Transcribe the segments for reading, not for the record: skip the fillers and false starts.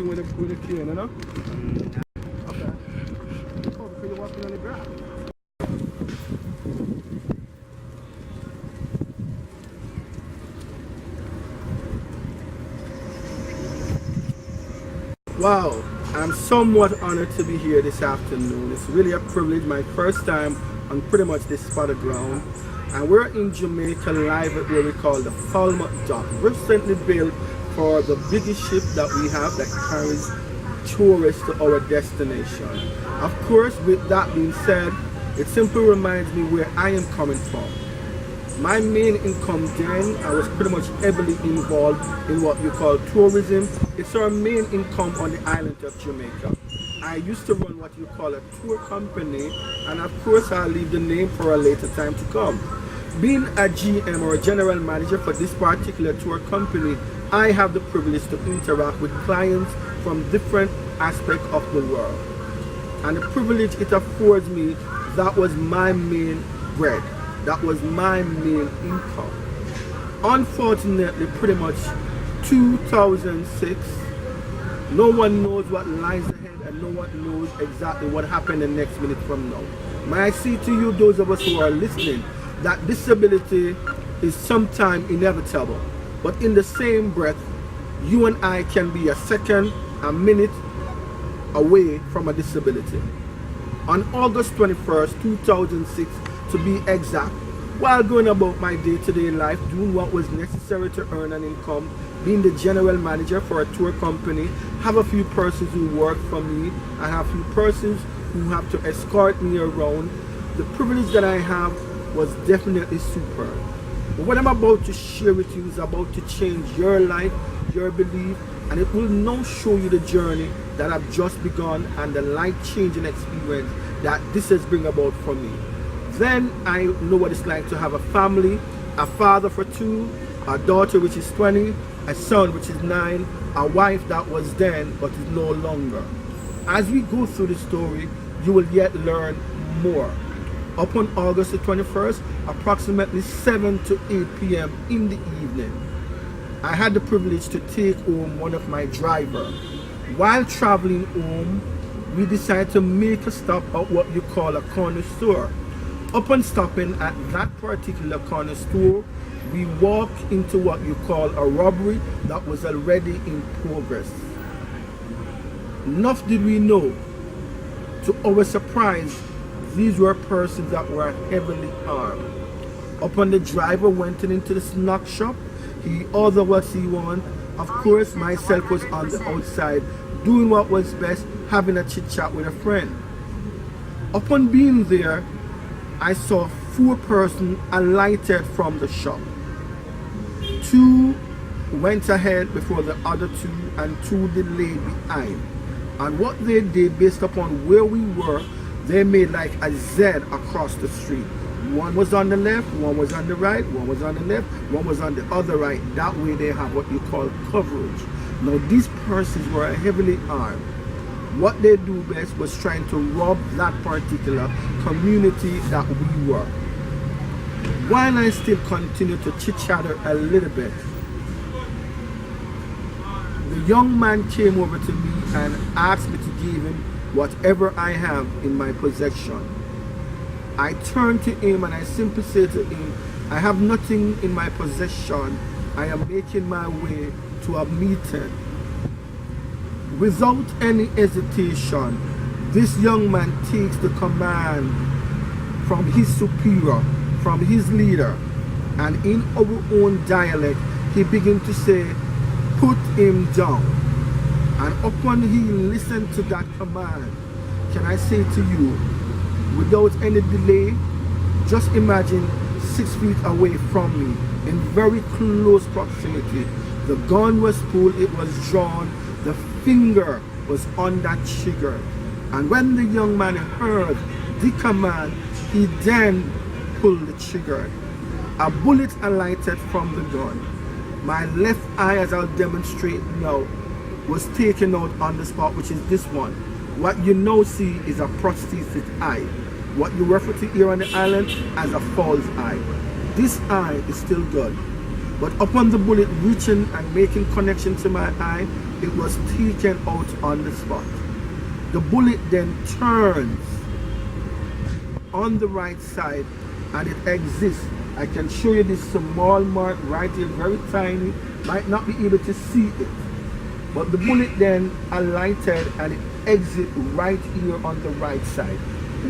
thing with the cane, you know? Okay. Oh, because you're walking on the grass. Wow, I'm somewhat honored to be here this afternoon. It's really a privilege, my first time on pretty much this spot of ground. And we're in Jamaica live at what we call the Falmouth Dock. Recently built for the biggest ship that we have that carries tourists to our destination. Of course, with that being said, it simply reminds me where I am coming from. My main income then, I was pretty much heavily involved in what you call tourism. It's our main income on the island of Jamaica. I used to run what you call a tour company, and of course I'll leave the name for a later time to come. Being a GM or a general manager for this particular tour company, I have the privilege to interact with clients from different aspects of the world. And the privilege it affords me, that was my main bread. That was my main income. Unfortunately, pretty much 2006, no one knows what lies ahead and no one knows exactly what happened the next minute from now. May I say to you, those of us who are listening, that disability is sometime inevitable. But in the same breath, you and I can be a second, a minute away from a disability. On August 21st, 2006, to be exact, while going about my day-to-day life, doing what was necessary to earn an income, being the general manager for a tour company, have a few persons who work for me, and have a few persons who have to escort me around, the privilege that I have was definitely superb. But what I'm about to share with you is about to change your life, your belief, and it will now show you the journey that I've just begun and the life-changing experience that this has bring about for me. Then I know what it's like to have a family, a father for 2, a daughter which is 20, a son which is 9, a wife that was then but is no longer. As we go through the story, you will yet learn more. Upon August the 21st, approximately 7 to 8 p.m. in the evening, I had the privilege to take home one of my drivers. While traveling home, we decided to make a stop at what you call a corner store. Upon stopping at that particular corner store, we walked into what you call a robbery that was already in progress. Enough did we know, to our surprise, these were persons that were heavily armed. Upon the driver went into the snack shop, he ordered what he wanted. Of course, myself was on the outside, doing what was best, having a chit chat with a friend. Upon being there, I saw 4 persons alighted from the shop. 2 went ahead before the other 2 and 2 delayed behind. And what they did, based upon where we were, they made like a Z across the street. One was on the left, one was on the right, one was on the left, one was on the other right. That way they have what you call coverage. Now these persons were heavily armed. What they do best was trying to rob that particular community that we were. While I still continue to chit-chatter a little bit, the young man came over to me and asked me to give him whatever I have in my possession. I turned to him and I simply said to him, I have nothing in my possession. I am making my way to a meeting. Without any hesitation, this young man takes the command from his superior, from his leader, and in our own dialect, he began to say, put him down. And upon he listened to that command, can I say to you, without any delay, just imagine 6 feet away from me, in very close proximity, the gun was pulled, it was drawn, the finger was on that trigger. And when the young man heard the command, he then pulled the trigger. A bullet alighted from the gun. My left eye, as I'll demonstrate now, was taken out on the spot, which is this one. What you now see is a prosthetic eye. What you refer to here on the island as a false eye. This eye is still good. But upon the bullet reaching and making connection to my eye, it was taken out on the spot. The bullet then turns on the right side and it exists. I can show you this small mark right here, very tiny, might not be able to see it, but the bullet then alighted and it exit right here on the right side.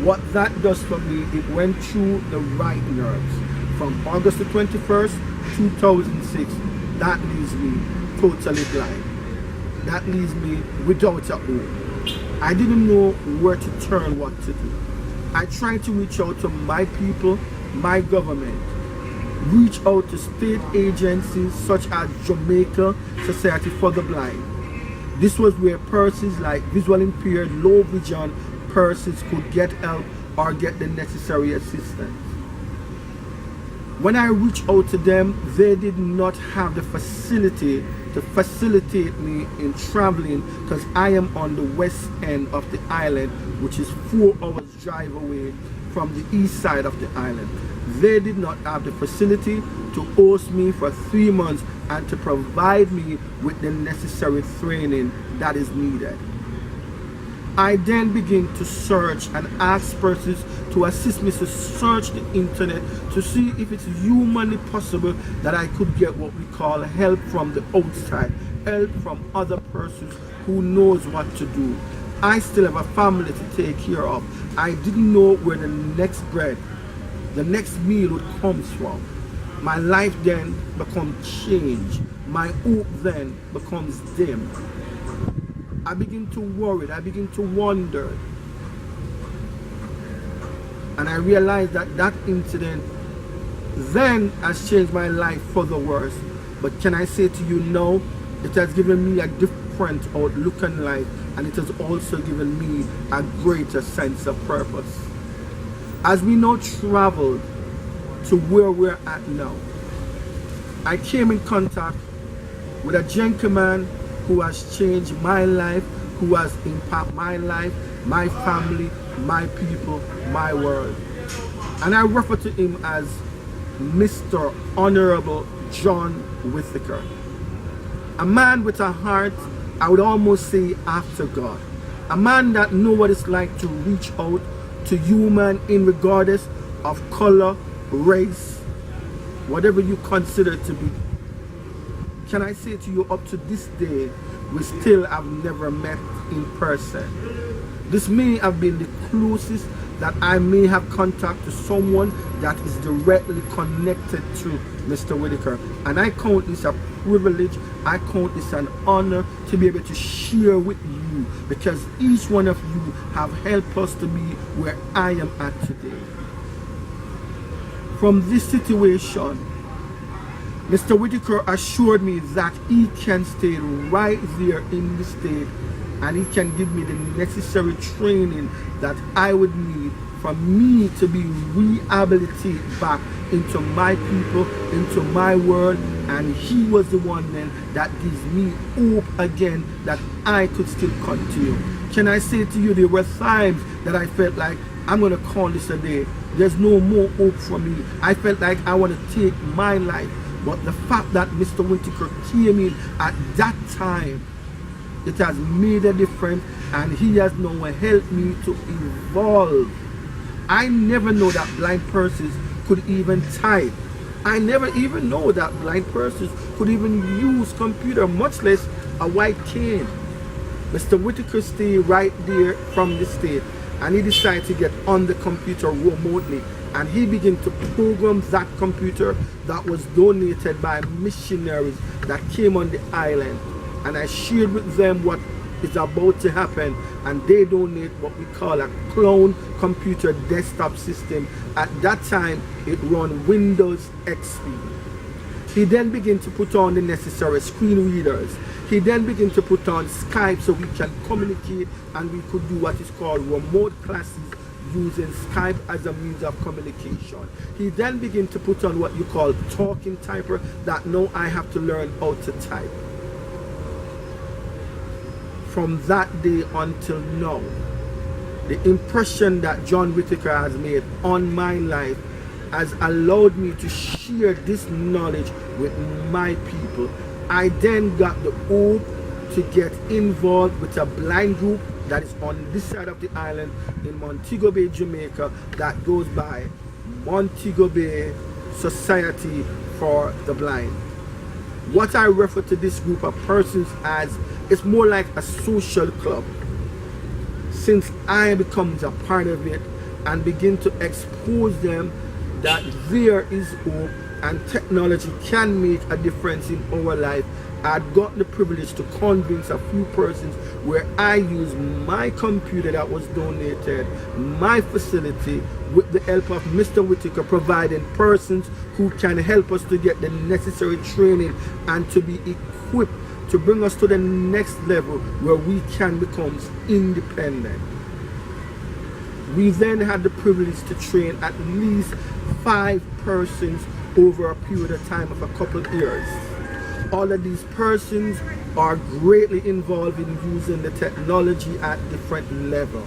What that does for me, it went through the right nerves. From August the 21st, 2006, that leaves me totally blind. That leaves me without a home. I didn't know where to turn, what to do. I tried to reach out to my people, my government, reach out to state agencies such as Jamaica Society for the Blind. This was where persons like visual impaired, low vision persons could get help or get the necessary assistance. When I reached out to them, they did not have the facility to facilitate me in traveling because I am on the west end of the island, which is 4 hours drive away from the east side of the island. They did not have the facility to host me for 3 months and to provide me with the necessary training that is needed. I then begin to search and ask persons to assist me to search the internet to see if it's humanly possible that I could get what we call help from the outside, help from other persons who knows what to do. I still have a family to take care of. I didn't know where the next bread, the next meal would come from. My life then becomes changed. My hope then becomes dim. I begin to worry, I begin to wonder. And I realized that that incident then has changed my life for the worse. But can I say to you now, it has given me a different outlook on life, and it has also given me a greater sense of purpose. As we now travel to where we're at now, I came in contact with a gentleman who has changed my life, who has impacted my life, my family, my people, my world. And I refer to him as Mr. Honorable John Whittaker. A man with a heart, I would almost say, after God. A man that knows what it's like to reach out to human in regardless of color, race, whatever you consider to be. Can I say to you, up to this day, we still have never met in person. This may have been the closest that I may have contact to someone that is directly connected to Mr. Whittaker. And I count this a privilege, I count this an honor to be able to share with you, because each one of you have helped us to be where I am at today. From this situation, Mr. Whittaker assured me that he can stay right there in the state and he can give me the necessary training that I would need for me to be rehabilitated back into my people, into my world, and he was the one then that gives me hope again that I could still continue. Can I say to you, there were times that I felt like I'm going to call this a day. There's no more hope for me. I felt like I want to take my life. But the fact that Mr. Whittaker came in at that time, it has made a difference, and he has now helped me to evolve. I never know that blind persons could even type. I never even know that blind persons could even use computer, much less a white cane. Mr. Whittaker stayed right there from the state, and he decided to get on the computer remotely. And he began to program that computer that was donated by missionaries that came on the island. And I shared with them what is about to happen, and they donate what we call a clone computer desktop system. At that time, it ran Windows XP. He then began to put on the necessary screen readers. He then began to put on Skype so we can communicate, and we could do what is called remote classes using Skype as a means of communication. He then began to put on what you call talking typer, that now I have to learn how to type. From that day until now, the impression that John Whittaker has made on my life has allowed me to share this knowledge with my people. I then got the hope to get involved with a blind group that is on this side of the island in Montego Bay, Jamaica, that goes by Montego Bay Society for the Blind. What I refer to this group of persons as, it's more like a social club. Since I becomes a part of it and begin to expose them that there is hope and technology can make a difference in our life, I've got the privilege to convince a few persons where I use my computer that was donated, my facility, with the help of Mr. Whitaker, providing persons who can help us to get the necessary training and to be equipped to bring us to the next level where we can become independent. We then had the privilege to train at least 5 persons over a period of time of a couple of years. All of these persons are greatly involved in using the technology at different levels.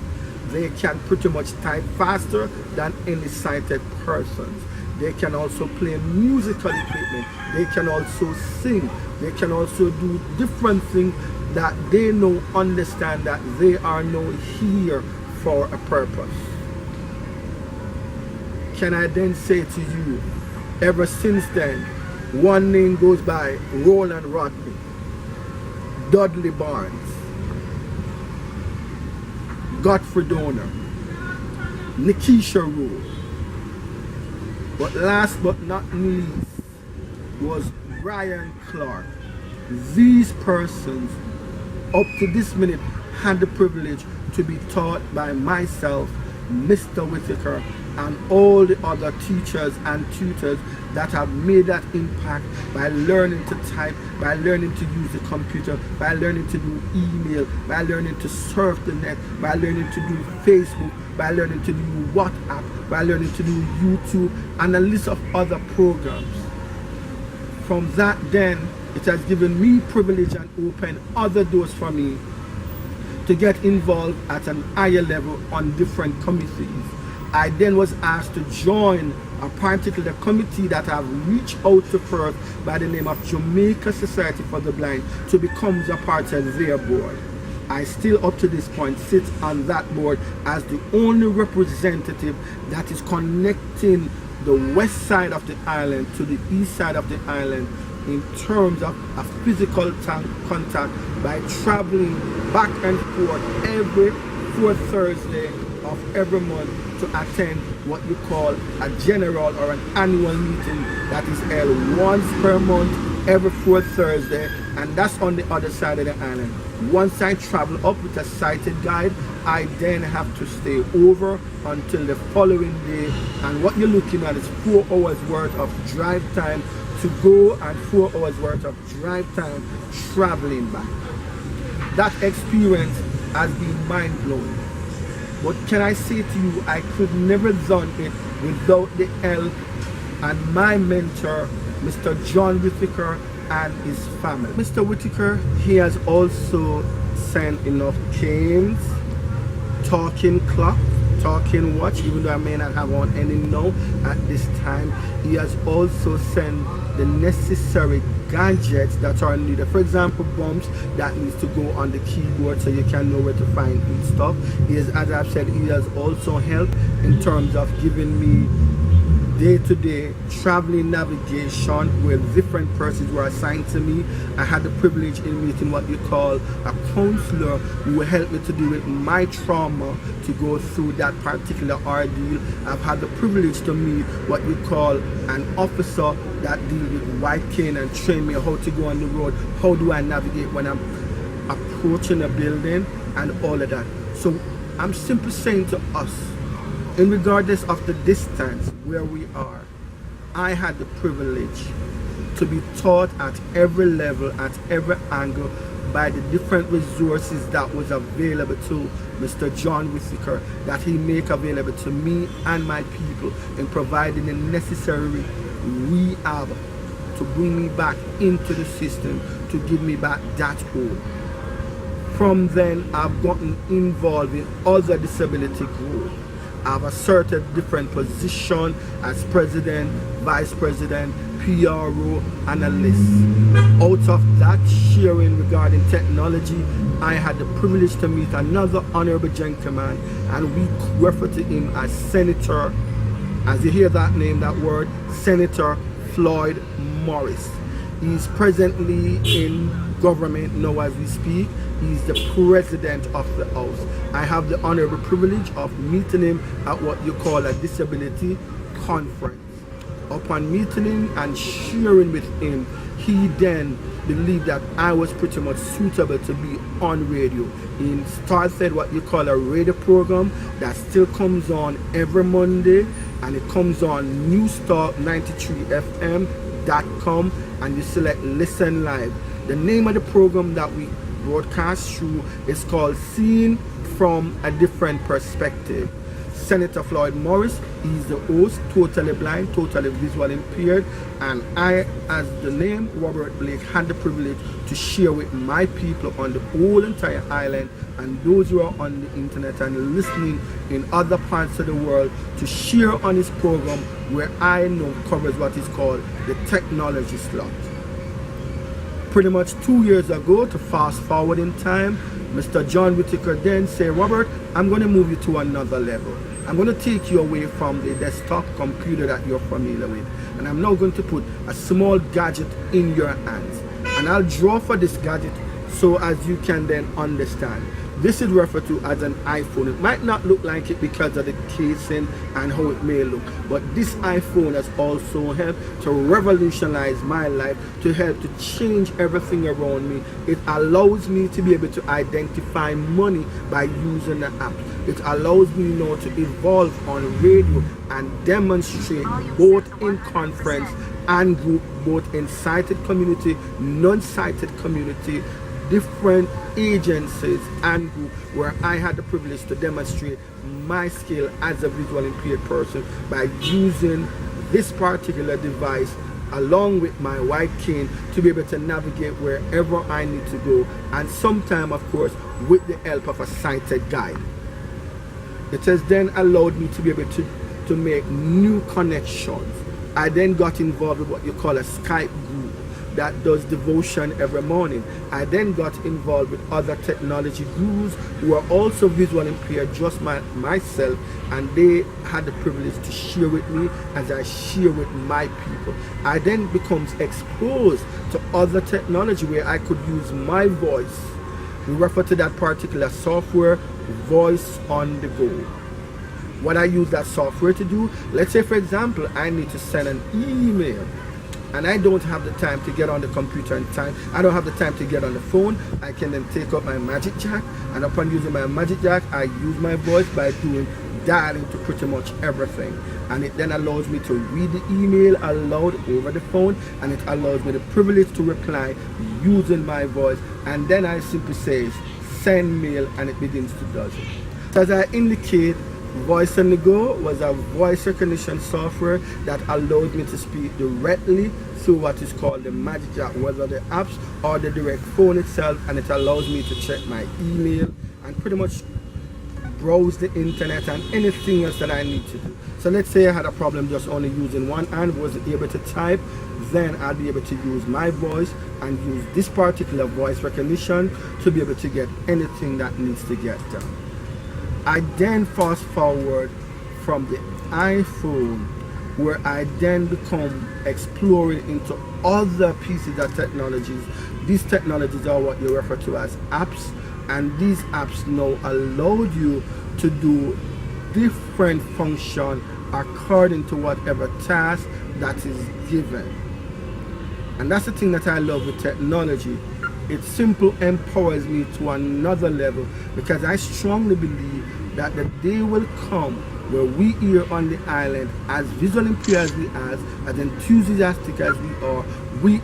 They can pretty much type faster than any sighted persons. They can also play musical equipment. They can also sing. They can also do different things that they know, understand that they are now here for a purpose. Can I then say to you, ever since then, one name goes by Roland Rodney, Dudley Barnes, Godfrey Donor, Nikisha Rule. But last but not least was Brian Clark. These persons up to this minute had the privilege to be taught by myself, Mr. Whitaker, and all the other teachers and tutors that have made that impact by learning to type, by learning to use the computer, by learning to do email, by learning to surf the net, by learning to do Facebook, by learning to do WhatsApp, by learning to do YouTube, and a list of other programs. From that then, it has given me privilege and opened other doors for me to get involved at an higher level on different committees. I then was asked to join a particular committee that I've reached out to first by the name of Jamaica Society for the Blind to become a part of their board. I still up to this point sit on that board as the only representative that is connecting the west side of the island to the east side of the island in terms of a physical contact by traveling back and forth every 4th Thursday of every month to attend what you call a general or an annual meeting that is held once per month every 4th Thursday, and that's on the other side of the island. Once I travel up with a sighted guide, I then have to stay over until the following day, and what you're looking at is 4 hours worth of drive time to go and 4 hours worth of drive time traveling back. That experience has been mind-blowing. But can I say to you, I could never done it without the help and my mentor, Mr. John Whitaker, and his family. Mr. Whitaker, he has also sent enough canes, talking clock, talking watch, even though I may not have on any now at this time. He has also sent the necessary gadgets that are needed. For example, bumps that needs to go on the keyboard so you can know where to find each stuff. He has, as I've said, he has also helped in terms of giving me day-to-day traveling navigation with different persons were assigned to me. I had the privilege in meeting what you call a counselor who will help me to deal with my trauma to go through that particular ordeal. I've had the privilege to meet what you call an officer that deals with white cane and train me how to go on the road, how do I navigate when I'm approaching a building and all of that. So I'm simply saying to us, in regardless of the distance where we are, I had the privilege to be taught at every level, at every angle, by the different resources that was available to Mr. John Whitaker, that he make available to me and my people in providing the necessary rehab to bring me back into the system, to give me back that hope. From then, I've gotten involved in other disability groups. I've asserted different positions as president, vice president, PRO, analyst. Out of that sharing regarding technology, I had the privilege to meet another honorable gentleman, and we refer to him as Senator, as you hear that name, that word, Senator Floyd Morris. He's presently in government now as we speak. He's the president of the House. I have the honorable privilege of meeting him at what you call a disability conference. Upon meeting him and sharing with him, he then believed that I was pretty much suitable to be on radio. He started what you call a radio program that still comes on every Monday, and it comes on newstalk93fm.com, and you select listen live. The name of the program that we broadcast through is called Seen from a Different Perspective. Senator Floyd Morris, he's the host, totally blind, totally visual impaired, and I, as the name Robert Blake, had the privilege to share with my people on the whole entire island and those who are on the internet and listening in other parts of the world, to share on his program where I know covers what is called the technology slot. Pretty much 2 years ago, to fast forward in time, Mr. John Whitaker then said, Robert, I'm going to move you to another level. I'm going to take you away from the desktop computer that you're familiar with, and I'm now going to put a small gadget in your hands, and I'll draw for this gadget so as you can then understand. This is referred to as an iPhone. It might not look like it because of the casing and how it may look, but this iPhone has also helped to revolutionize my life, to help to change everything around me. It allows me to be able to identify money by using the app. It allows me now to evolve on radio and demonstrate both in conference and group, both in sighted community, non-sighted community, different agencies and group, where I had the privilege to demonstrate my skill as a visual impaired person by using this particular device along with my white cane to be able to navigate wherever I need to go, and sometimes of course with the help of a sighted guide. It has then allowed me to be able to make new connections. I then got involved with what you call a Skype group that does devotion every morning. I then got involved with other technology gurus who are also visual impaired, just myself, and they had the privilege to share with me as I share with my people. I then becomes exposed to other technology where I could use my voice. We refer to that particular software, Voice on the Go. What I use that software to do, let's say for example, I need to send an email, and I don't have the time to get on the computer in time. I don't have the time to get on the phone. I can then take up my Magic Jack, and upon using my Magic Jack, I use my voice by doing dialing to pretty much everything. And it then allows me to read the email aloud over the phone, and it allows me the privilege to reply using my voice. And then I simply say, send mail, and it begins to do it. So as I indicate, Voice on the Go was a voice recognition software that allowed me to speak directly through what is called the Magic Jack, whether the apps or the direct phone itself, and it allows me to check my email and pretty much browse the internet and anything else that I need to do. So let's say I had a problem just only using one hand, wasn't able to type, then I'll be able to use my voice and use this particular voice recognition to be able to get anything that needs to get done. I then fast forward from the iPhone, where I then become exploring into other pieces of technologies. These technologies are what you refer to as apps, and these apps now allow you to do different function according to whatever task that is given. And that's the thing that I love with technology. It simply empowers me to another level, because I strongly believe that the day will come where we here on the island, as visual impaired as we are, as enthusiastic as we are, we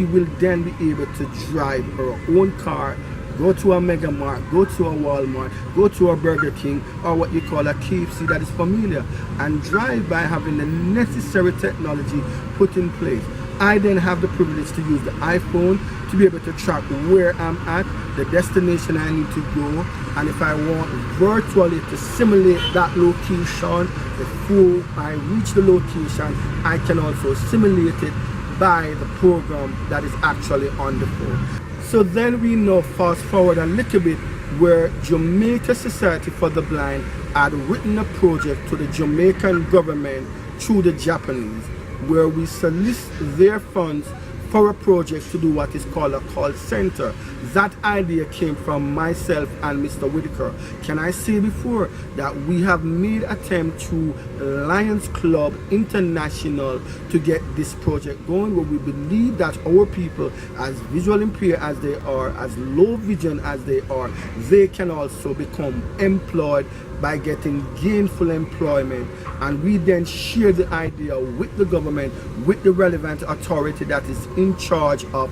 will then be able to drive our own car, go to a Mega Mart, go to a Walmart, go to a Burger King, or what you call a KFC that is familiar, and drive by having the necessary technology put in place. I then have the privilege to use the iPhone to be able to track where I'm at, the destination I need to go, and if I want virtually to simulate that location before I reach the location, I can also simulate it by the program that is actually on the phone. So then we now fast forward a little bit where Jamaica Society for the Blind had written a project to the Jamaican government through the Japanese, where we solicit their funds for a project to do what is called a call center. That idea came from myself and Mr. Whitaker. Can I say before that we have made attempt to Lions Club International to get this project going, where we believe that our people, as visual impaired as they are, as low vision as they are, they can also become employed by getting gainful employment, and we then share the idea with the government, with the relevant authority that is in charge of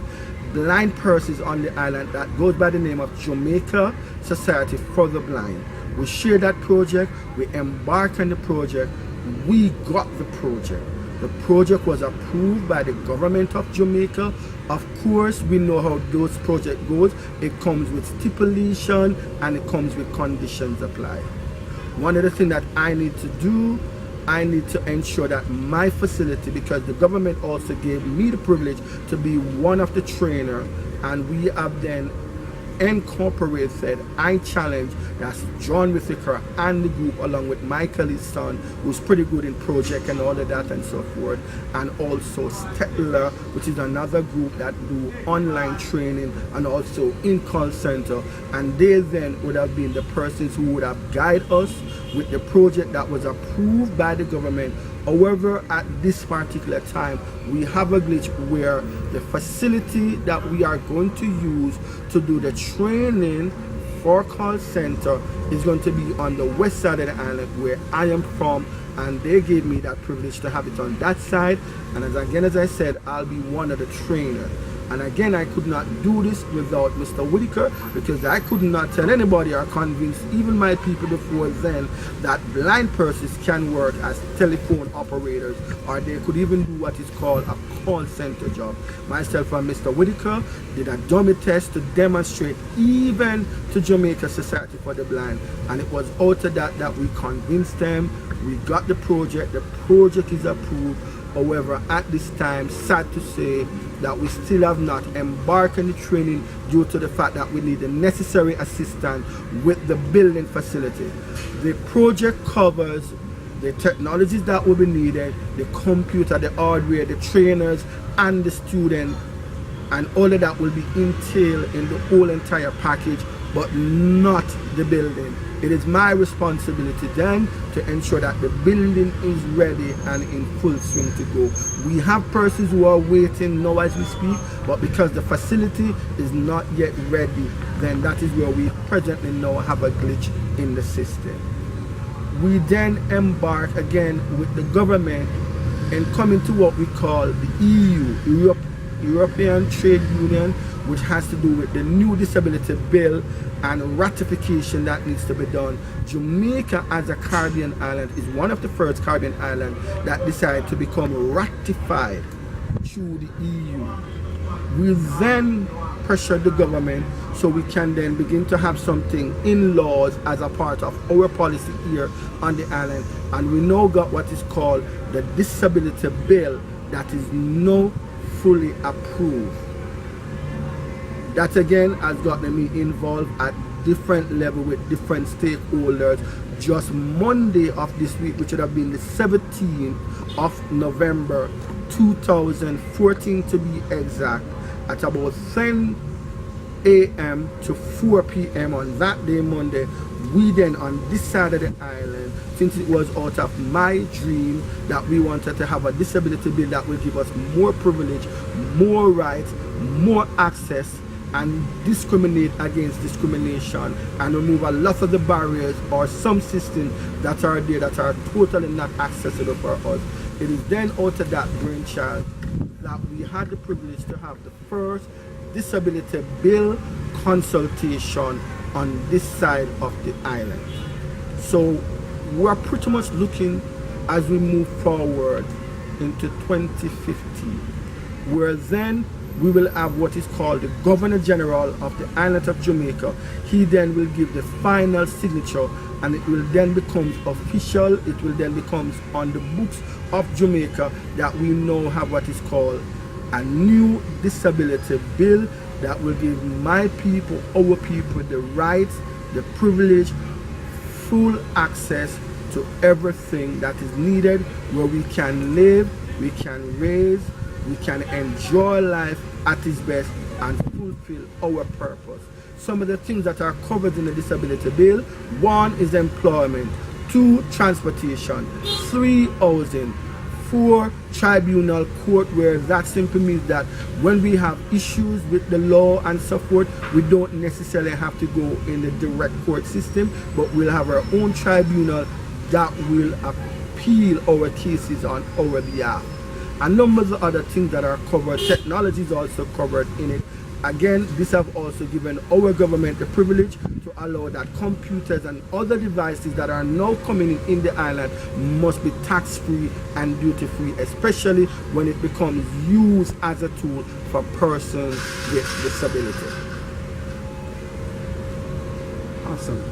blind persons on the island, that goes by the name of Jamaica Society for the Blind. We share that project, we embark on the project, we got the project. The project was approved by the government of Jamaica. Of course, we know how those project goes. It comes with stipulation and it comes with conditions applied. One of the things that I need to do, I need to ensure that my facility, because the government also gave me the privilege to be one of the trainers, and we have then incorporated I Challenge, that's John Whitaker and the group, along with Michael's son, who's pretty good in project and all of that and so forth, and also Stetler, which is another group that do online training and also in call center, and they then would have been the persons who would have guided us with the project that was approved by the government. However, at this particular time, we have a glitch where the facility that we are going to use to do the training for call center is going to be on the west side of the island where I am from, and they gave me that privilege to have it on that side. And as I said, I'll be one of the trainers. And again, I could not do this without Mr. Whitaker, because I could not tell anybody or convince even my people before then that blind persons can work as telephone operators, or they could even do what is called a call center job. Myself and Mr. Whitaker did a dummy test to demonstrate even to Jamaica Society for the Blind, and it was out of that we convinced them. We got the project is approved. However, at this time, sad to say that we still have not embarked on the training due to the fact that we need the necessary assistance with the building facility. The project covers the technologies that will be needed, the computer, the hardware, the trainers, and the student, and all of that will be entailed in the whole entire package, but not the building. It is my responsibility then to ensure that the building is ready and in full swing to go. We have persons who are waiting now as we speak, but because the facility is not yet ready, then that is where we presently now have a glitch in the system. We then embark again with the government and come into what we call the EU, European Trade Union, which has to do with the new disability bill and ratification that needs to be done. Jamaica, as a Caribbean island, is one of the first Caribbean islands that decided to become ratified through the EU. We then pressure the government so we can then begin to have something in laws as a part of our policy here on the island, and we now got what is called the disability bill that is now fully approved. That again has gotten me involved at different level with different stakeholders. Just Monday of this week, which would have been the 17th of November 2014 to be exact, at about 10 a.m. to 4 p.m. on that day, Monday, we then on this side of the island, since it was out of my dream that we wanted to have a disability bill that will give us more privilege, more rights, more access, and discriminate against discrimination, and remove a lot of the barriers or some systems that are there that are totally not accessible for us. It is then out of that brainchild that we had the privilege to have the first disability bill consultation on this side of the island. So we're pretty much looking, as we move forward into 2015, where then we will have what is called the Governor General of the island of Jamaica. He then will give the final signature, and it will then become official. It will then become on the books of Jamaica that we now have what is called a new disability bill that will give my people, our people, the rights, the privilege, full access to everything that is needed, where we can live, we can raise, we can enjoy life at its best and fulfill our purpose. Some of the things that are covered in the disability bill: 1 is employment, 2 transportation, 3 housing, 4 tribunal court, where that simply means that when we have issues with the law and so forth, we don't necessarily have to go in the direct court system, but we'll have our own tribunal that will appeal our cases on our behalf. A number of other things that are covered. Technology is also covered in it. Again, this have also given our government the privilege to allow that computers and other devices that are now coming in the island must be tax-free and duty-free, especially when it becomes used as a tool for persons with disability. Awesome.